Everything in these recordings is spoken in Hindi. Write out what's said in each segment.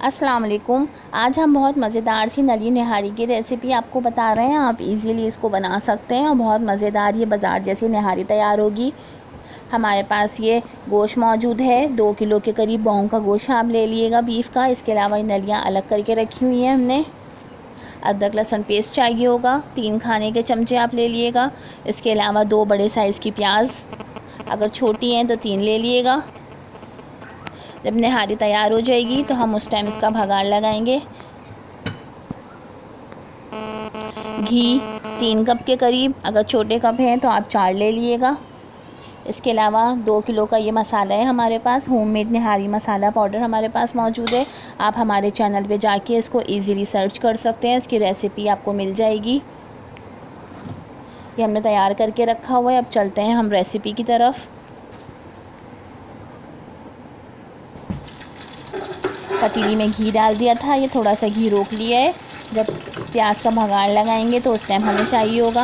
अस्सलाम वालेकुम। आज हम बहुत मज़ेदार सी नली निहारी की रेसिपी आपको बता रहे हैं। आप इजीली इसको बना सकते हैं और बहुत मज़ेदार ये बाज़ार जैसी निहारी तैयार होगी। हमारे पास ये गोश्त मौजूद है, 2 किलो के करीब बॉन्ग का गोश्त आप ले लीजिएगा बीफ का। इसके अलावा ये नलियाँ अलग करके रखी हुई हैं हमने। अदरक लहसुन पेस्ट चाहिए होगा, 3 खाने के चमचे आप ले लीजिएगा। इसके अलावा 2 बड़े साइज़ की प्याज, अगर छोटी हैं तो 3 ले लीजिएगा। जब निहारी तैयार हो जाएगी तो हम उस टाइम इसका भगाड़ लगाएंगे। घी 3 कप के करीब, अगर छोटे कप हैं तो आप 4 ले लीजिएगा। इसके अलावा 2 किलो का ये मसाला है हमारे पास, होममेड निहारी मसाला पाउडर हमारे पास मौजूद है। आप हमारे चैनल पे जाके इसको इजीली सर्च कर सकते हैं, इसकी रेसिपी आपको मिल जाएगी। ये हमने तैयार करके रखा हुआ है। अब चलते हैं हम रेसिपी की तरफ। पतीली में घी डाल दिया था, ये थोड़ा सा घी रोक लिया है। जब प्याज का भगाड़ लगाएंगे तो उस टाइम हमें चाहिए होगा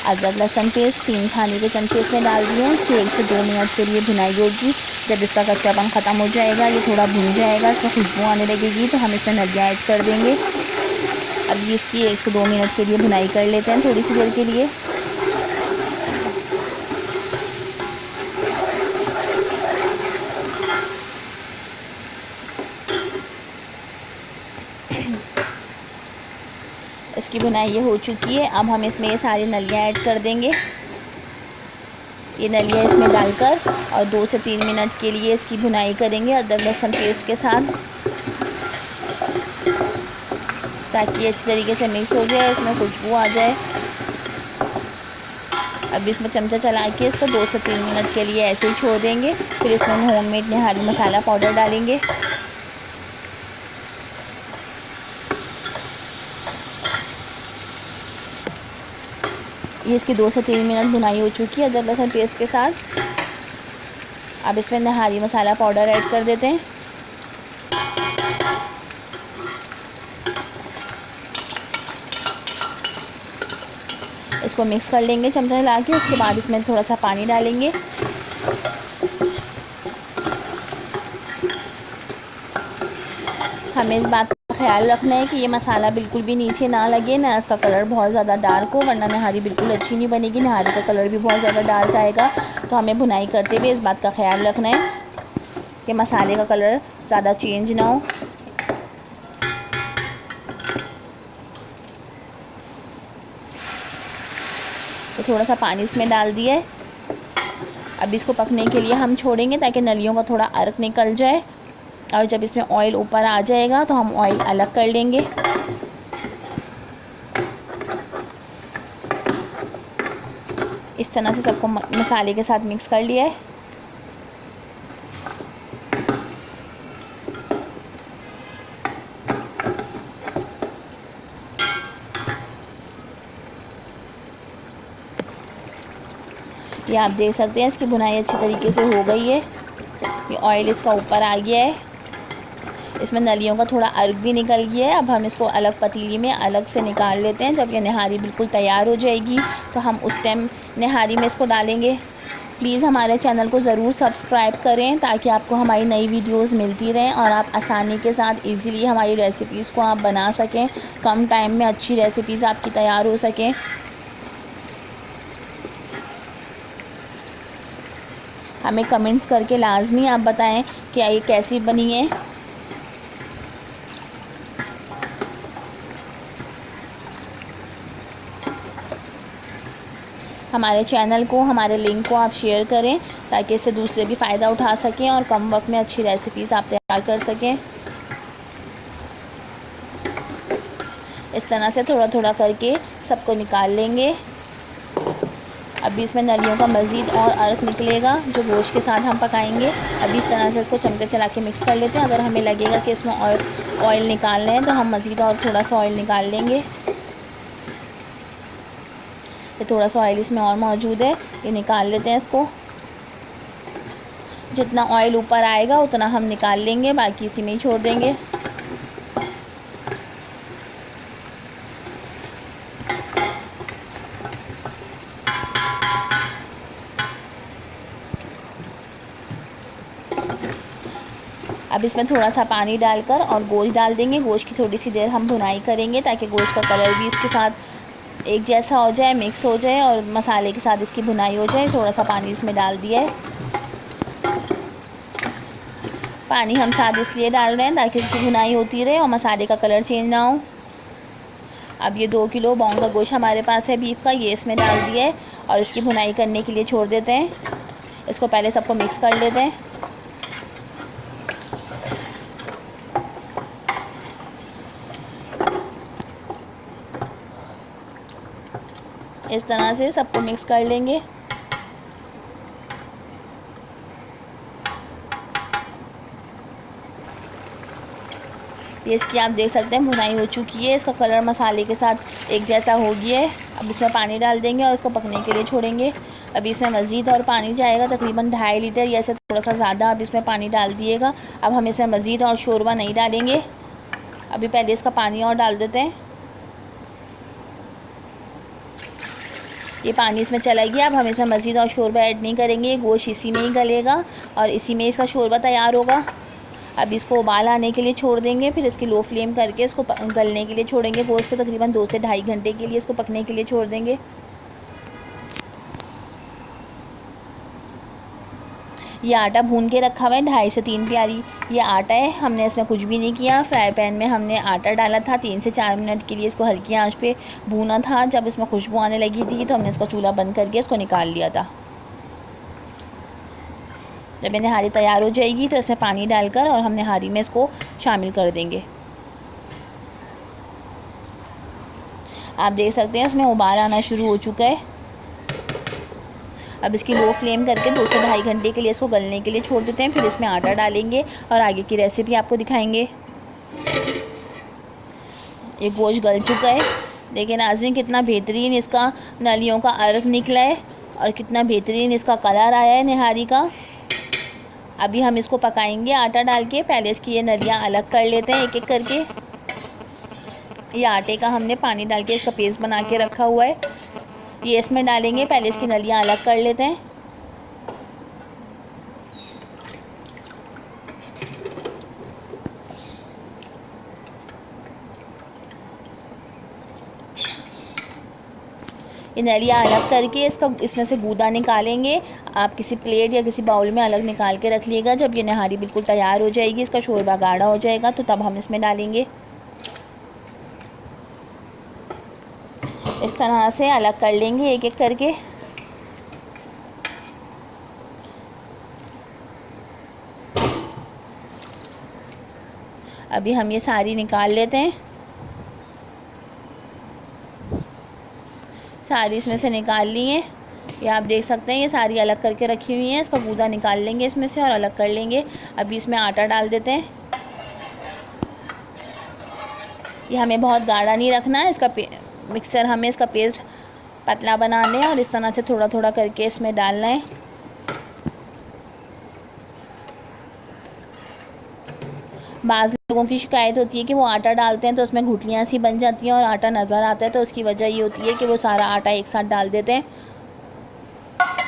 अदरक लहसुन पेस्ट 3 खाने के चमचे इसमें डाल दिए। इसकी 1 से 2 मिनट के लिए भुनाई होगी। जब इसका कच्चापन ख़त्म हो जाएगा, ये थोड़ा भुन जाएगा, इसमें खुशबू आने लगेगी तो हम इसमें नलियाँ ऐड कर देंगे। अब इसकी 1 से 2 मिनट के लिए भुनाई कर लेते हैं थोड़ी सी देर के लिए। इसकी भुनाई ये हो चुकी है। अब हम इसमें ये सारी नलियाँ ऐड कर देंगे। ये नलियाँ इसमें डालकर और 2 से 3 मिनट के लिए इसकी भुनाई करेंगे अदरक लहसुन पेस्ट के साथ, ताकि ये अच्छी तरीके से मिक्स हो जाए, इसमें खुशबू आ जाए। अब इसमें चमचा चला के इसको 2 से 3 मिनट के लिए ऐसे ही छोड़ देंगे। फिर इसमें हम होममेड निहारी मसाला पाउडर डालेंगे। ये इसकी 2 से 3 मिनट भुनाई हो चुकी है अदरक लहसुन पेस्ट के साथ। अब इसमें निहारी मसाला पाउडर ऐड कर देते हैं। इसको मिक्स कर लेंगे चमचा हिला के। उसके बाद इसमें थोड़ा सा पानी डालेंगे। हमें इस बात का ख्याल रखना है कि ये मसाला बिल्कुल भी नीचे ना लगे, ना इसका कलर बहुत ज़्यादा डार्क हो, वरना निहारी बिल्कुल अच्छी नहीं बनेगी। निहारी का कलर भी बहुत ज़्यादा डार्क आएगा। तो हमें भुनाई करते हुए इस बात का ख्याल रखना है कि मसाले का कलर ज़्यादा चेंज ना हो। तो थोड़ा सा पानी इसमें डाल दिया है। अब इसको पकने के लिए हम छोड़ेंगे ताकि नलियों का थोड़ा अर्क निकल जाए। और जब इसमें ऑयल ऊपर आ जाएगा तो हम ऑयल अलग कर लेंगे। इस तरह से सबको मसाले के साथ मिक्स कर लिया है। ये आप देख सकते हैं इसकी भुनाई अच्छी तरीके से हो गई है। ये ऑयल इसका ऊपर आ गया है, इसमें नलियों का थोड़ा अर्क भी निकल गया है। अब हम इसको अलग पतीली में अलग से निकाल लेते हैं। जब ये निहारी बिल्कुल तैयार हो जाएगी तो हम उस टाइम निहारी में इसको डालेंगे। प्लीज़ हमारे चैनल को ज़रूर सब्सक्राइब करें ताकि आपको हमारी नई वीडियोस मिलती रहें और आप आसानी के साथ इजीली हमारी रेसिपीज़ को आप बना सकें। कम टाइम में अच्छी रेसिपीज़ आपकी तैयार हो सकें। हमें कमेंट्स करके लाजमी आप बताएं कि ये कैसी बनी है। हमारे चैनल को, हमारे लिंक को आप शेयर करें ताकि इससे दूसरे भी फ़ायदा उठा सकें और कम वक्त में अच्छी रेसिपीज़ आप तैयार कर सकें। इस तरह से थोड़ा थोड़ा करके सबको निकाल लेंगे। अभी इसमें नलियों का मज़ीद और अर्क निकलेगा जो गोश्त के साथ हम पकाएंगे। अभी इस तरह से इसको चमचे चला के मिक्स कर लेते हैं। अगर हमें लगेगा कि इसमें ऑयल निकालना है तो हम मज़ीद और थोड़ा सा ऑयल निकाल लेंगे। ये थोड़ा सा ऑयल इसमें और मौजूद है, ये निकाल लेते हैं इसको। जितना ऑयल ऊपर आएगा उतना हम निकाल लेंगे, बाकी इसी में ही छोड़ देंगे। अब इसमें थोड़ा सा पानी डालकर और गोश्त डाल देंगे। गोश्त की थोड़ी सी देर हम भुनाई करेंगे ताकि गोश्त का कलर भी इसके साथ एक जैसा हो जाए, मिक्स हो जाए और मसाले के साथ इसकी भुनाई हो जाए। थोड़ा सा पानी इसमें डाल दिया है। पानी हम साथ इसलिए डाल रहे हैं ताकि इसकी भुनाई होती रहे और मसाले का कलर चेंज ना हो। अब ये 2 किलो बॉन्ग का गोश्त हमारे पास है बीफ का, ये इसमें डाल दिया है और इसकी भुनाई करने के लिए छोड़ देते हैं। इसको पहले सबको मिक्स कर लेते हैं। इस तरह से सबको मिक्स कर लेंगे। ये इसकी आप देख सकते हैं भुनाई हो चुकी है, इसका कलर मसाले के साथ एक जैसा हो गया है। अब इसमें पानी डाल देंगे और इसको पकने के लिए छोड़ेंगे। अभी इसमें मज़ीद और पानी जाएगा, तकरीबन 2.5 लीटर या से थोड़ा सा ज़्यादा अब इसमें पानी डाल दिएगा। अब हम इसमें मज़ीद और शोरबा नहीं डालेंगे, अभी पहले इसका पानी और डाल देते हैं। ये पानी इसमें चला गया। अब हम इसमें मज़ीद और शोरबा ऐड नहीं करेंगे, गोश्त इसी में ही गलेगा और इसी में इसका शोरबा तैयार होगा। अब इसको उबाल आने के लिए छोड़ देंगे, फिर इसकी लो फ्लेम करके इसको गलने के लिए छोड़ेंगे। गोश्त को तकरीबन 2 से 2.5 घंटे के लिए इसको पकने के लिए छोड़ देंगे। ये आटा भून के रखा हुआ है 2.5 से 3 प्याली ये आटा है। हमने इसमें कुछ भी नहीं किया, फ्राई पैन में हमने आटा डाला था, 3 से 4 मिनट के लिए इसको हल्की आंच पे भूना था। जब इसमें खुशबू आने लगी थी तो हमने इसका चूल्हा बंद करके इसको निकाल लिया था। जब ये नहारी तैयार हो जाएगी तो इसमें पानी डालकर और हम नहारी में इसको शामिल कर देंगे। आप देख सकते हैं इसमें उबाल आना शुरू हो चुका है। अब इसकी लो फ्लेम करके 2 से 2.5 घंटे के लिए इसको गलने के लिए छोड़ देते हैं। फिर इसमें आटा डालेंगे और आगे की रेसिपी आपको दिखाएंगे। ये गोश्त गल चुका है, देखिए नाज़रीन कितना बेहतरीन इसका नलियों का अर्क निकला है और कितना बेहतरीन इसका कलर आया है निहारी का। अभी हम इसको पकाएंगे आटा डाल के। पहले इसकी ये नलियाँ अलग कर लेते हैं एक एक करके। ये आटे का हमने पानी डाल के इसका पेस्ट बना के रखा हुआ है, ये इसमें डालेंगे। पहले इसकी नलियाँ अलग कर लेते हैं। ये नलियाँ अलग करके इसमें से गूदा निकालेंगे। आप किसी प्लेट या किसी बाउल में अलग निकाल के रख लीजिएगा। जब ये नहारी बिल्कुल तैयार हो जाएगी, इसका शोरबा गाढ़ा हो जाएगा, तो तब हम इसमें डालेंगे। इस तरह से अलग कर लेंगे एक एक करके। अभी हम ये सारी निकाल लेते हैं। सारी इसमें से निकाल ली है, ये आप देख सकते हैं। ये सारी अलग करके रखी हुई हैं। इसका गूदा निकाल लेंगे इसमें से और अलग कर लेंगे। अभी इसमें आटा डाल देते हैं। ये हमें बहुत गाढ़ा नहीं रखना है, इसका मिक्सचर हमें इसका पेस्ट पतला बनाना है और इस तरह से थोड़ा थोड़ा करके इसमें डालना है। बाज़ लोगों की शिकायत होती है कि वो आटा डालते हैं तो उसमें घुटलियाँ सी बन जाती हैं और आटा नज़र आता है, तो उसकी वजह ये होती है कि वो सारा आटा एक साथ डाल देते हैं।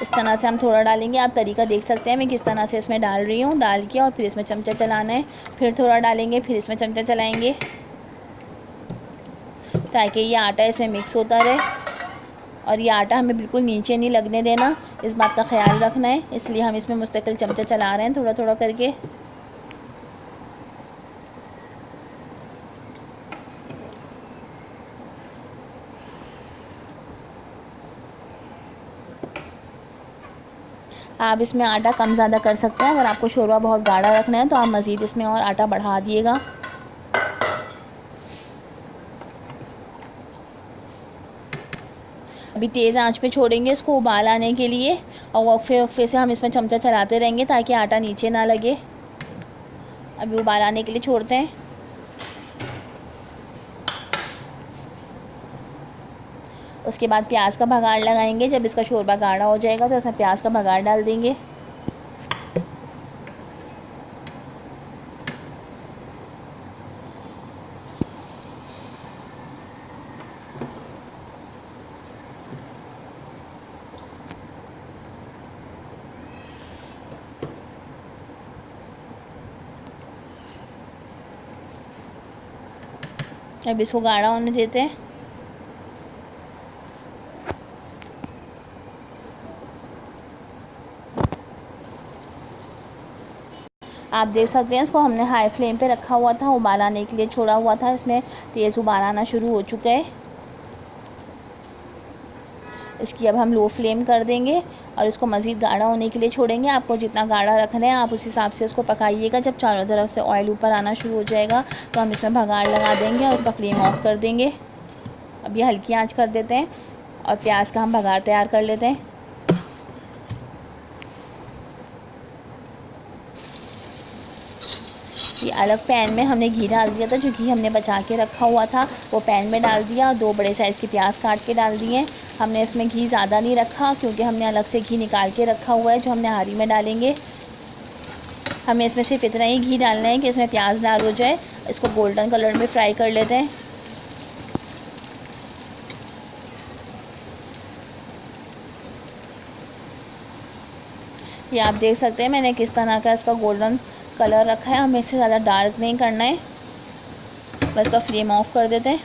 इस तरह से हम थोड़ा डालेंगे। आप तरीका देख सकते हैं मैं किस तरह से इसमें डाल रही हूँ। डाल के और फिर इसमें चमचा चलाना है, फिर थोड़ा डालेंगे, फिर इसमें चमचा चलाएँगे ताकि ये आटा इसमें मिक्स होता रहे। और ये आटा हमें बिल्कुल नीचे नहीं लगने देना, इस बात का ख्याल रखना है। इसलिए हम इसमें मुस्तकिल चमचा चला रहे हैं थोड़ा थोड़ा करके। आप इसमें आटा कम ज़्यादा कर सकते हैं। अगर आपको शोरबा बहुत गाढ़ा रखना है तो आप मज़ीद इसमें और आटा बढ़ा दिएगा। अभी तेज़ आंच पे छोड़ेंगे इसको उबाल आने के लिए और वक्फे वक्फे से हम इसमें चमचा चलाते रहेंगे ताकि आटा नीचे ना लगे। अभी उबाल आने के लिए छोड़ते हैं। उसके बाद प्याज का बघार लगाएंगे। जब इसका शोरबा गाढ़ा हो जाएगा तो उसमें प्याज का बघार डाल देंगे। अब इसको गाढ़ा होने देते हैं। आप देख सकते हैं इसको हमने हाई फ्लेम पे रखा हुआ था, उबाल आने के लिए छोड़ा हुआ था। इसमें तेज़ उबाल आना शुरू हो चुका है। इसकी अब हम लो फ्लेम कर देंगे और इसको मज़ीद गाढ़ा होने के लिए छोड़ेंगे। आपको जितना गाढ़ा रखना है आप उस हिसाब से इसको पकाइएगा। जब चारों तरफ से ऑयल ऊपर आना शुरू हो जाएगा तो हम इसमें भगाड़ लगा देंगे और उसका फ्लेम ऑफ कर देंगे। अब ये हल्की आंच कर देते हैं और प्याज का हम भगाड़ तैयार कर लेते हैं। ये अलग पैन में हमने घी डाल दिया था, जो घी हमने बचा के रखा हुआ था वो पैन में डाल दिया और 2 बड़े साइज़ के प्याज काट के डाल दिए। हमने इसमें घी ज़्यादा नहीं रखा क्योंकि हमने अलग से घी निकाल के रखा हुआ है जो हम निहारी में डालेंगे। हमें इसमें सिर्फ इतना ही घी डालना है कि इसमें प्याज लाल हो जाए। इसको गोल्डन कलर में फ्राई कर लेते हैं। ये आप देख सकते हैं मैंने किस तरह का इसका गोल्डन कलर रखा है। हमें इससे ज़्यादा डार्क नहीं करना है, बस इसका फ्लेम ऑफ कर देते हैं।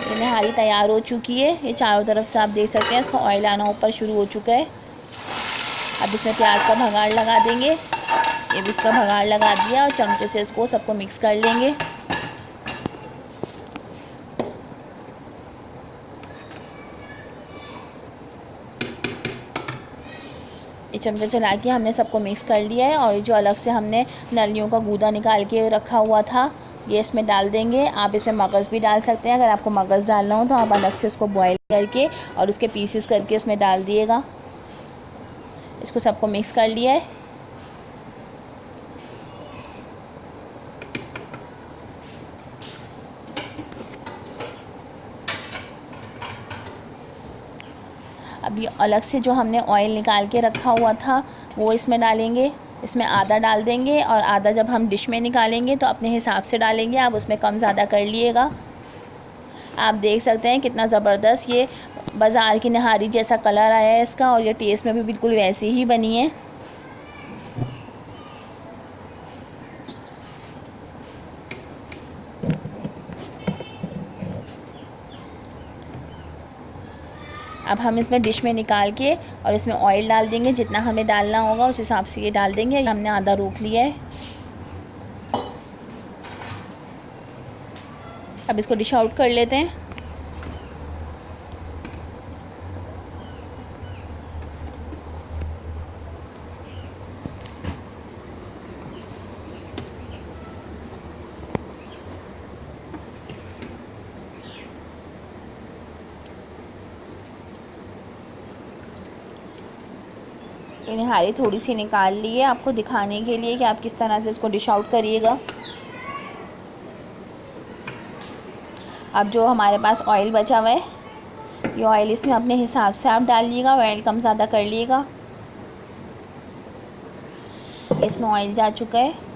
ये निहारी तैयार हो चुकी है। ये चारों तरफ से आप देख सकते हैं इसका ऑयल आना ऊपर शुरू हो चुका है। अब इसमें प्याज का भगाड़ लगा देंगे। ये भी इसका भगाड़ लगा दिया और चमचे से इसको सबको मिक्स कर लेंगे। ये चमचा चला के हमने सबको मिक्स कर लिया है और ये जो अलग से हमने नलियों का गूदा निकाल के रखा हुआ था ये इसमें डाल देंगे। आप इसमें मगज़ भी डाल सकते हैं। अगर आपको मगज़ डालना हो तो आप अलग से उसको बॉईल करके और उसके पीसेस करके इसमें डाल दिएगा। इसको सबको मिक्स कर लिया है। अभी अलग से जो हमने ऑयल निकाल के रखा हुआ था वो इसमें डालेंगे। इसमें आधा डाल देंगे और आधा जब हम डिश में निकालेंगे तो अपने हिसाब से डालेंगे। आप उसमें कम ज़्यादा कर लिएगा। आप देख सकते हैं कितना ज़बरदस्त ये बाज़ार की निहारी जैसा कलर आया है इसका और ये टेस्ट में भी बिल्कुल वैसी ही बनी है। अब हम इसमें डिश में निकाल के और इसमें ऑयल डाल देंगे। जितना हमें डालना होगा उस हिसाब से ये डाल देंगे। हमने आधा रोक लिया है। अब इसको डिश आउट कर लेते हैं। ये निहारी थोड़ी सी निकाल ली है आपको दिखाने के लिए कि आप किस तरह से इसको डिश आउट करिएगा। अब जो हमारे पास ऑयल बचा हुआ है ये ऑयल इसमें अपने हिसाब से आप डालिएगा। ऑयल कम ज़्यादा कर लिएगा। इसमें ऑयल जा चुका है।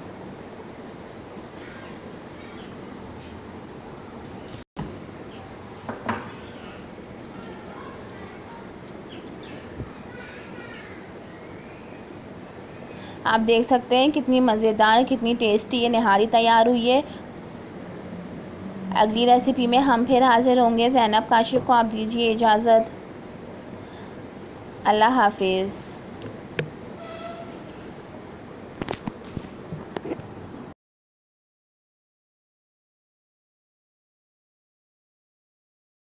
आप देख सकते हैं कितनी मज़ेदार कितनी टेस्टी ये निहारी तैयार हुई है। अगली रेसिपी में हम फिर हाज़िर होंगे। ज़ैनब काशिफ़ को आप दीजिए इजाज़त। अल्लाह हाफिज़।